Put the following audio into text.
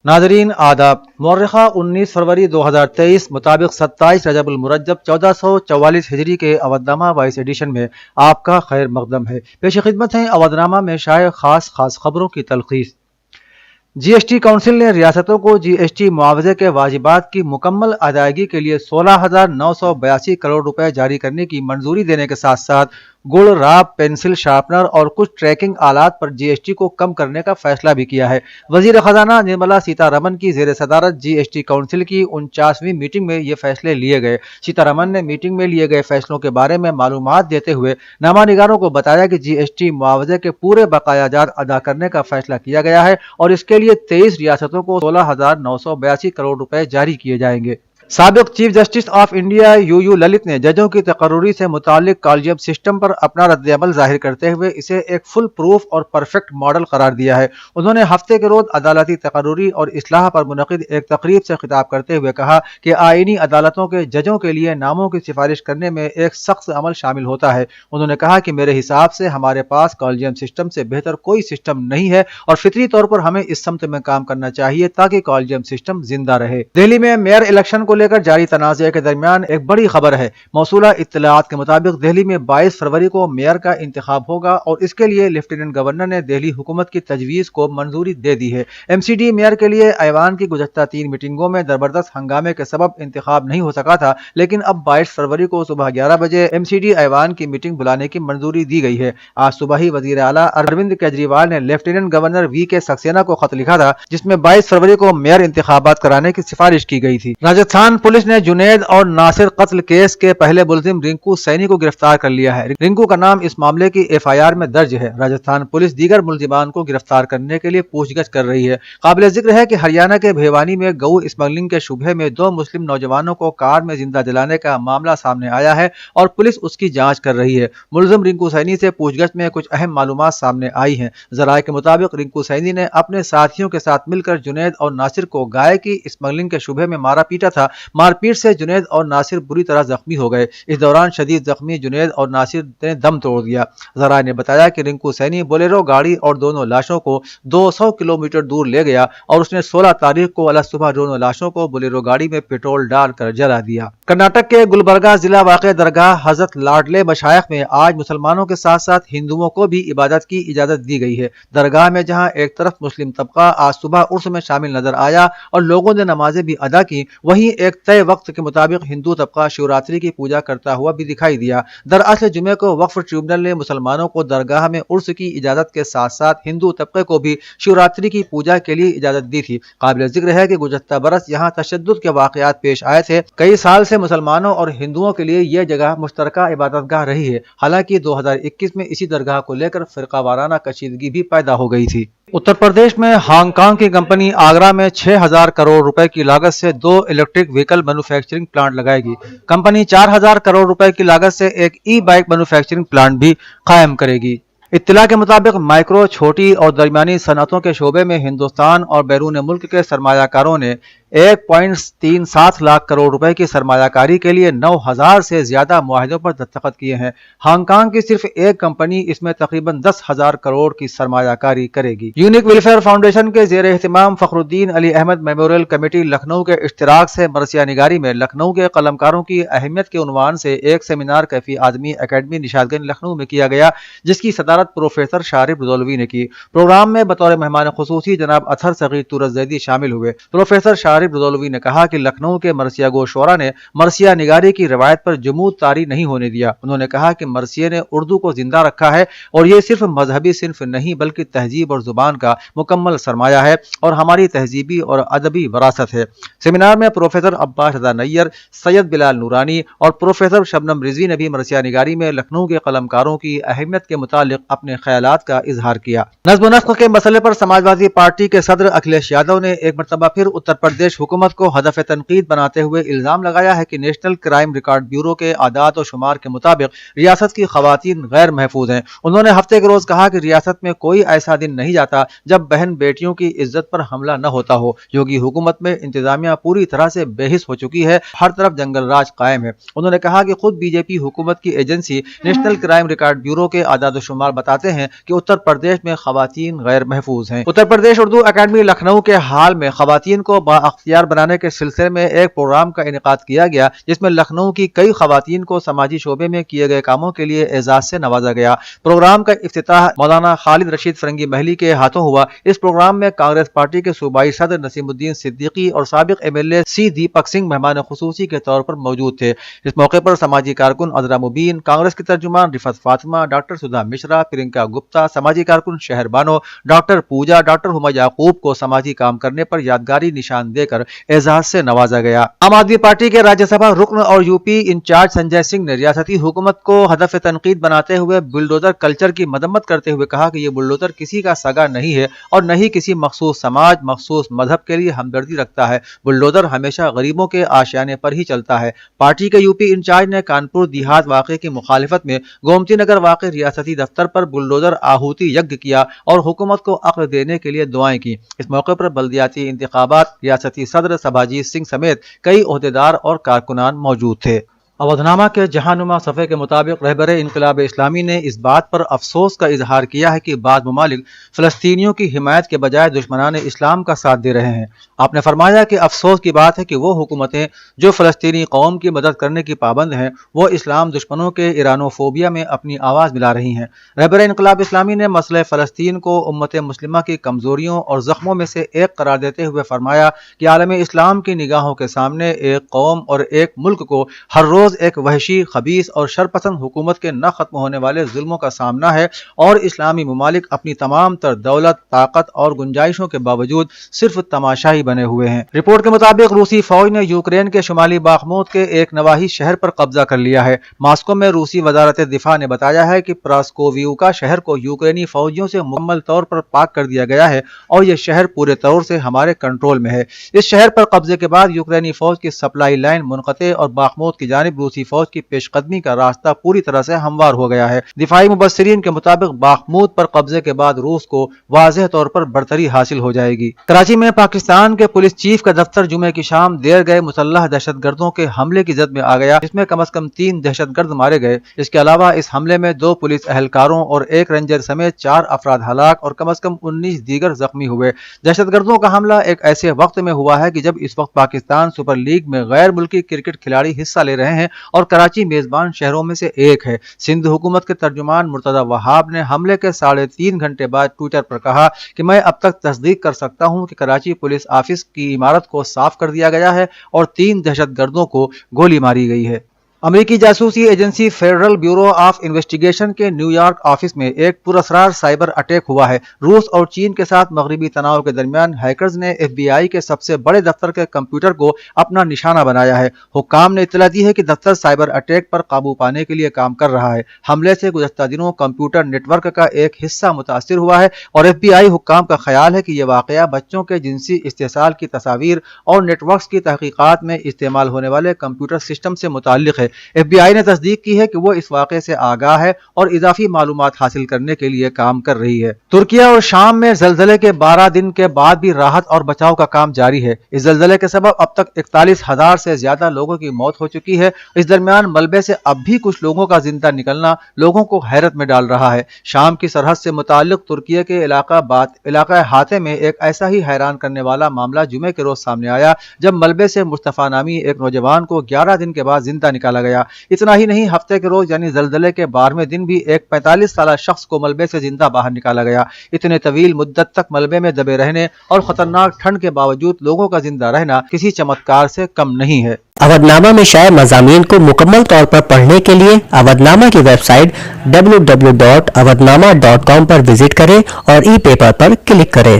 नाजरीन आदाब। मौर्रिखा 19 फरवरी 2023 मुताबिक 27 रजब उल मुरज्जब 1444 हिजरी के अवधनामा वाइस एडिशन में आपका खैर मकदम है। पेश खिदमत है अवधनामा में शाये खास खबरों की तलखीस। जीएसटी काउंसिल ने रियासतों को जीएसटी मुआवजे के वाजिबात की मुकम्मल अदायगी के लिए 16,982 करोड़ रुपए जारी करने की मंजूरी देने के साथ साथ गुड़, राब, पेंसिल शार्पनर और कुछ ट्रैकिंग आलात पर जीएसटी को कम करने का फैसला भी किया है। वजीर खजाना निर्मला सीतारमन की जेर सदारत जीएसटी काउंसिल की 49वीं मीटिंग में ये फैसले लिए गए। सीतारमन ने मीटिंग में लिए गए फैसलों के बारे में मालूमात देते हुए नामानिगारों को बताया कि जीएसटी मुआवजे के पूरे बकायाजात अदा करने का फैसला किया गया है और इसके लिए 23 रियासतों को 16,982 करोड़ रुपए जारी किए जाएंगे। साबिक chief justice of India UU Lalit ने जजों की तकर्रुरी से मुतालिक कॉलेजियम सिस्टम पर अपना रद्द-ए-अमल जाहिर करते हुए इसे एक फुल प्रूफ और परफेक्ट मॉडल करार दिया है। उन्होंने हफ्ते के रोज अदालती तकर्रुरी और इस्लाह पर मुनक़िद एक तकरीब से खिताब करते हुए कहा कि आईनी अदालतों के जजों के लिए नामों की सिफारिश करने में एक सख्त अमल शामिल होता है। उन्होंने कहा कि मेरे हिसाब से हमारे पास कॉलेजियम सिस्टम से बेहतर कोई सिस्टम नहीं है और फितरी तौर पर हमें इस समत में काम करना चाहिए ताकि कॉलेजियम सिस्टम जिंदा रहे। दिल्ली में मेयर इलेक्शन को लेकर जारी तनाज़े के दरमियान एक बड़ी खबर है। मौसूला इत्तलात के मुताबिक दिल्ली में 22 फरवरी को मेयर का इंतखाब होगा और इसके लिए लेफ्टिनेंट गवर्नर ने दिल्ली हुकूमत की तजवीज़ को मंजूरी दे दी है। एमसीडी मेयर के लिए ऐवान की गुज़श्ता 3 मीटिंगों में जबरदस्त हंगामे के सबब इंतखाब नहीं हो सका था, लेकिन अब 22 फरवरी को सुबह 11 बजे एमसीडी ऐवान की मीटिंग बुलाने की मंजूरी दी गई है। आज सुबह ही वज़ीर आला अरविंद केजरीवाल ने लेफ्टिनेंट गवर्नर वी के सक्सेना को खत लिखा था जिसमें 22 फरवरी को मेयर इंतखाबात कराने की सिफारिश की गई थी। राजस्थान पुलिस ने जुनैद और नासिर कत्ल केस के पहले मुलजिम रिंकू सैनी को गिरफ्तार कर लिया है। रिंकू का नाम इस मामले की एफआईआर में दर्ज है। राजस्थान पुलिस दीगर मुलजिमान को गिरफ्तार करने के लिए पूछगछ कर रही है। काबिल जिक्र है कि हरियाणा के भिवानी में गऊ स्मगलिंग के शुबहे में 2 मुस्लिम नौजवानों को कार में जिंदा जलाने का मामला सामने आया है और पुलिस उसकी जांच कर रही है। मुलजिम रिंकू सैनी से पूछगछ में कुछ अहम मालूमात सामने आई हैं। जराये के मुताबिक रिंकू सैनी ने अपने साथियों के साथ मिलकर जुनैद और नासिर को गाय की स्मगलिंग के शुबहे में मारा पीटा था। मारपीट से जुनैद और नासिर बुरी तरह जख्मी हो गए। इस दौरान शदीद जख्मी जुनैद और नासिर ने दम तोड़ दिया। जराये ने बताया कि रिंकू सैनी बोलेरो गाड़ी और दोनों लाशों को 200 किलोमीटर दूर ले गया और उसने 16 तारीख को अलग सुबह दोनों लाशों को बोलेरो गाड़ी में पेट्रोल डालकर जला दिया। कर्नाटक के गुलबर्गा जिला वाक़े दरगाह हजरत लाडले मशाइख में आज मुसलमानों के साथ साथ हिंदुओं को भी इबादत की इजाजत दी गई है। दरगाह में जहां एक तरफ मुस्लिम तबका आज सुबह उर्स में शामिल नजर आया और लोगों ने नमाजें भी अदा की, वहीं एक तय वक्त के मुताबिक हिंदू तबका शिवरात्रि की पूजा करता हुआ भी दिखाई दिया। दरअसल जुमे को वक्फ ट्रिब्यूनल ने मुसलमानों को दरगाह में उर्स की इजाजत के साथ साथ हिंदू तबके को भी शिवरात्रि की पूजा के लिए इजाजत दी थी। काबिल जिक्र है कि गुज़श्ता बरस यहाँ तशद्दुद के वाक़यात पेश आए थे। कई साल से मुसलमानों और हिंदुओं के लिए यह जगह मुश्तरका इबादतगाह रही है। हालांकि 2021 में इसी दरगाह को लेकर फिरकावाराना कशीदगी भी पैदा हो गई थी। उत्तर प्रदेश में हांगकांग की कंपनी आगरा में 6,000 करोड़ रुपए की लागत से 2 इलेक्ट्रिक व्हीकल मैन्युफैक्चरिंग प्लांट लगाएगी। कंपनी 4,000 करोड़ रुपए की लागत से एक ई बाइक मैन्युफैक्चरिंग प्लांट भी कायम करेगी। इत्तला के मुताबिक माइक्रो, छोटी और दरमियानी सनअतों के शोबे में हिंदुस्तान और बैरून मुल्क के सरमायाकारों ने 1.37 लाख करोड़ रुपए की सरमायाकारी के लिए 9,000 से ज्यादा मुआहिदों पर दस्तखत किए हैं। हांगकांग की सिर्फ एक कंपनी इसमें तकरीबन 10,000 करोड़ की सरमायाकारी करेगी। यूनिक वेलफेयर फाउंडेशन के जेर एहतमाम फखरुद्दीन अली अहमद मेमोरियल कमेटी लखनऊ के इश्तिराक से मरसिया निगारी में लखनऊ के कलमकारों की अहमियत के उन्वान से एक सेमिनार कैफी आदमी अकेडमी निशातगंज लखनऊ में किया गया, जिसकी सदारत प्रोफेसर शारिफ रज़ौलवी ने की। प्रोग्राम में बतौर मेहमान खुसूसी जनाब अथर सगीर तुरस ज़ैदी शामिल हुए। प्रोफेसर शारिफ रज़ौलवी ने कहा कि लखनऊ के मरसिया गो शोरा ने मरसिया निगारी की रवायत पर जमूद तारी नहीं होने दिया। उन्होंने कहा कि मरसिये ने उर्दू को जिंदा रखा है और ये सिर्फ मजहबी सिन्फ नहीं बल्कि तहजीब और जुबान का मुकम्मल सरमाया है और हमारी तहजीबी और अदबी वरासत है। सेमिनार में प्रोफेसर अब्बास रज़ा नैयर, सैयद बिलाल नूरानी और प्रोफेसर शबनम रिजवी ने भी मरसिया निगारी में लखनऊ के कलमकारों की अहमियत के मुतालिक अपने ख्यालात का इजहार किया। नज़्म व नस्ख के मसले पर समाजवादी पार्टी के सदर अखिलेश यादव ने एक मरतबा फिर उत्तर प्रदेश پردیش حکومت کو ہدف تنقید بناتے ہوئے الزام لگایا ہے کہ نیشنل کرائم ریکارڈ بیورو کے اعداد و شمار کے مطابق ریاست کی خواتین غیر محفوظ ہیں۔ انہوں نے ہفتے کے روز کہا کہ ریاست میں کوئی ایسا دن نہیں جاتا جب بہن بیٹیوں کی عزت پر حملہ نہ ہوتا ہو۔ یوگی حکومت میں انتظامیہ پوری طرح سے بے حس ہو چکی ہے، ہر طرف جنگل راج قائم ہے۔ انہوں نے کہا کہ خود بی جے پی حکومت کی agency national crime record bureau کے اعداد و شمار بتاتے ہیں کہ اتر پردیش میں خواتین غیر محفوظ ہیں۔ اتر پردیش اردو اکیڈمی لکھنؤ کے حال میں خواتین کو بااختیار بنانے کے سلسلے میں ایک پروگرام کا انعقاد کیا گیا، جس میں لکھنؤ کی کئی خواتین کو سماجی شعبے میں کیے گئے کاموں کے لیے اعزاز سے نوازا گیا۔ پروگرام کا افتتاح مولانا خالد رشید فرنگی محلی کے ہاتھوں ہوا۔ اس پروگرام میں کانگریس پارٹی کے صوبائی صدر نسیم الدین صدیقی اور سابق ایم ایل اے سی دیپک سنگھ مہمان خصوصی کے طور پر موجود تھے۔ اس موقع پر سماجی کارکن عذرا مبین، کانگریس کی ترجمان رفعت فاطمہ، ڈاکٹر سدھا مشرا، پرینکا گپتا، سماجی کارکن شہر بانو، ڈاکٹر پوجا، ڈاکٹر ہما یعقوب کو سماجی کام کرنے پر یادگاری نشان دے کر اعزاز سے نوازا گیا۔ عام آدمی پارٹی کے راجیہ سبھا رکن اور U P incharge Sanjay Singh نے ریاستی حکومت کو ہدف تنقید بناتے ہوئے بلڈوزر کلچر کی مذمت کرتے ہوئے کہا کہ یہ بلڈوزر کسی کا سگا نہیں ہے اور نہ ہی کسی مخصوص سماج، مخصوص مذہب کے لیے ہمدردی رکھتا ہے۔ بلڈوزر ہمیشہ غریبوں کے آشیانے پر ہی چلتا ہے۔ پارٹی کے یو پی انچارج نے کانپور دیہات واقعے کی مخالفت میں گومتی نگر واقع ریاستی دفتر پر بلڈوزر آہوتی یج کیا اور حکومت کو عقل دینے کے لیے دعائیں کی۔ اس موقع پر بلدیاتی انتخابات ریاستی صدر سبھاجیت سنگھ سمیت کئی عہدیدار اور کارکنان موجود تھے۔ اودھنامہ کے جہانما صفحے کے مطابق رہبر انقلاب اسلامی نے اس بات پر افسوس کا اظہار کیا ہے کہ بعض ممالک فلسطینیوں کی حمایت کے بجائے دشمنان اسلام کا ساتھ دے رہے ہیں۔ آپ نے فرمایا کہ افسوس کی بات ہے کہ وہ حکومتیں جو فلسطینی قوم کی مدد کرنے کی پابند ہیں، وہ اسلام دشمنوں کے ایرانوفوبیا میں اپنی آواز ملا رہی ہیں۔ رہبر انقلاب اسلامی نے مسئلہ فلسطین کو امت مسلمہ کی کمزوریوں اور زخموں میں سے ایک قرار دیتے ہوئے فرمایا کہ عالم اسلام کی نگاہوں کے سامنے ایک قوم اور ایک ملک کو ہر روز ایک وحشی، خبیث اور شرپسند حکومت کے نہ ختم ہونے والے ظلموں کا سامنا ہے، اور اسلامی ممالک اپنی تمام تر دولت، طاقت اور گنجائشوں کے باوجود صرف تماشائی بنے ہوئے ہیں۔ رپورٹ کے مطابق روسی فوج نے یوکرین کے شمالی باخموت کے ایک نواحی شہر پر قبضہ کر لیا ہے۔ ماسکو میں روسی وزارت دفاع نے بتایا ہے کہ پراسکوویوکا شہر کو یوکرینی فوجیوں سے مکمل طور پر پاک کر دیا گیا ہے اور یہ شہر پورے طور سے ہمارے کنٹرول میں ہے۔ اس شہر پر قبضے کے بعد یوکرینی فوج کی سپلائی لائن منقطع اور باخموت کی جانب روسی فوج کی پیش قدمی کا راستہ پوری طرح سے ہموار ہو گیا ہے۔ دفاعی مبصرین کے مطابق باخموت پر قبضے کے بعد روس کو واضح طور پر برتری حاصل ہو جائے گی۔ کراچی میں پاکستان کے پولیس چیف کا دفتر جمعے کی شام دیر گئے مسلح دہشت گردوں کے حملے کی زد میں آ گیا، جس میں کم از کم 3 دہشت گرد مارے گئے۔ اس کے علاوہ اس حملے میں 2 پولیس اہلکاروں اور 1 رینجر سمیت 4 افراد ہلاک اور کم از کم 19 دیگر زخمی ہوئے۔ دہشت گردوں کا حملہ ایک ایسے وقت میں ہوا ہے کہ جب اس وقت پاکستان سپر لیگ میں غیر ملکی کرکٹ کھلاڑی حصہ لے رہے ہیں اور کراچی میزبان شہروں میں سے ایک ہے۔ سندھ حکومت کے ترجمان مرتضی وہاب نے حملے کے 3.5 گھنٹے بعد ٹویٹر پر کہا کہ میں اب تک تصدیق کر سکتا ہوں کہ کراچی پولیس آفس کی عمارت کو صاف کر دیا گیا ہے اور 3 دہشت گردوں کو گولی ماری گئی ہے۔ امریکی جاسوسی agency federal bureau of investigation کے نیو یارک آفس میں ایک پراسرار سائبر اٹیک ہوا ہے۔ روس اور چین کے ساتھ مغربی تناؤ کے درمیان ہیکرز نے ایف بی آئی کے سب سے بڑے دفتر کے کمپیوٹر کو اپنا نشانہ بنایا ہے۔ حکام نے اطلاع دی ہے کہ دفتر سائبر اٹیک پر قابو پانے کے لیے کام کر رہا ہے۔ حملے سے گزشتہ دنوں کمپیوٹر نیٹ ورک کا ایک حصہ متاثر ہوا ہے اور ایف بی آئی حکام کا خیال ہے کہ یہ واقعہ بچوں کے جنسی استحصال کی تصاویر اور نیٹ ورکس کی تحقیقات میں استعمال ہونے والے کمپیوٹر سسٹم سے متعلق ہے۔ ایف بی آئی نے تصدیق کی ہے کہ وہ اس واقعے سے آگاہ ہے اور اضافی معلومات حاصل کرنے کے لیے کام کر رہی ہے۔ ترکیہ اور شام میں زلزلے کے 12 دن کے بعد بھی راحت اور بچاؤ کا کام جاری ہے۔ اس زلزلے کے سبب اب تک 41,000 سے زیادہ لوگوں کی موت ہو چکی ہے۔ اس درمیان ملبے سے اب بھی کچھ لوگوں کا زندہ نکلنا لوگوں کو حیرت میں ڈال رہا ہے۔ شام کی سرحد سے متعلق ترکیہ کے علاقہ ہاتھے میں ایک ایسا ہی حیران کرنے والا معاملہ جمعے کے روز سامنے آیا جب ملبے سے مصطفیٰ نامی ایک نوجوان کو 11 دن کے بعد زندہ نکالا گیا۔ اتنا ہی نہیں، ہفتے کے روز یعنی زلزلے کے 12ویں دن بھی ایک 45 سالہ شخص کو ملبے سے زندہ باہر نکالا گیا۔ اتنے طویل مدت تک ملبے میں دبے رہنے اور خطرناک ٹھنڈ کے باوجود لوگوں کا زندہ رہنا کسی چمتکار سے کم نہیں ہے۔ اودھنامہ میں شائع مضامین کو مکمل طور پر پڑھنے کے لیے اودھنامہ کی ویب سائٹ www.avodhnama.com پر وزٹ کریں اور ای پیپر پر کلک کریں۔